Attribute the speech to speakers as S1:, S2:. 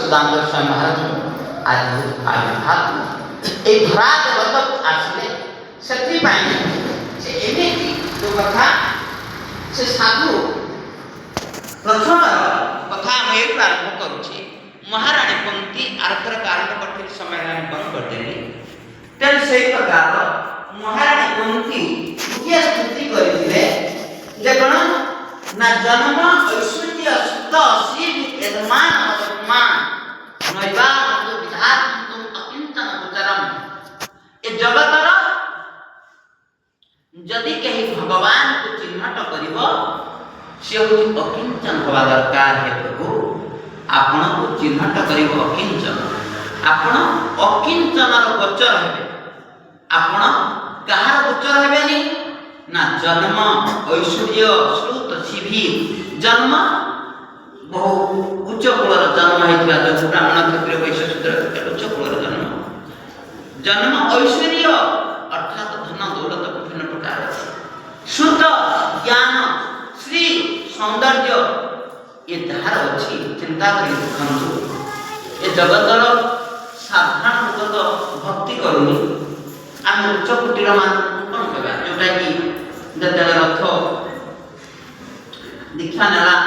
S1: सुदाम गोस्वामी महाराज आज आविर्भाव ए धरा जगत आसले से एमती जो कथा से साधु प्रथम कथा मैं आरंभ करुचे महाराणी कुंती आरथर कारण कठिन समय बंद करदेली तेणु से प्रकार महाराणी कुंती मुख्य स्तुति करथिले जे कोन ना जन्म ऐश्वर्य सुत श्री यजमान मधुमान नैवा विधान तुम अकिंचन गोचरम ए जगतर जदि कहीं भगवान को चिन्हट करिवो से अकिंचन हवा दरकार है प्रभु आपण को चिन्हट करिवो अकिंचन आपण अकिंचन गोचर हेबे आपण कहार गोचर हेबेनी ना जन्म ऐश्वर्य श्रुत शिवी जन्म बहु उच्च कुलर जन्म हेतिया जो ब्राह्मण क्षत्रिय वैश्य शूद्र उच्च कुलर जन्म ऐश्वर्य अर्थात धन दौलत विभिन्न प्रकार शुद्ध ज्ञान श्री सौंदर्य ये धार अच्छी चिंता करी देखु ये जगतर साधारण लोक तो भक्ति करूनी आम उच्च कुटीर मान कौन कहवा जोटा कि रथ दीक्षा नेला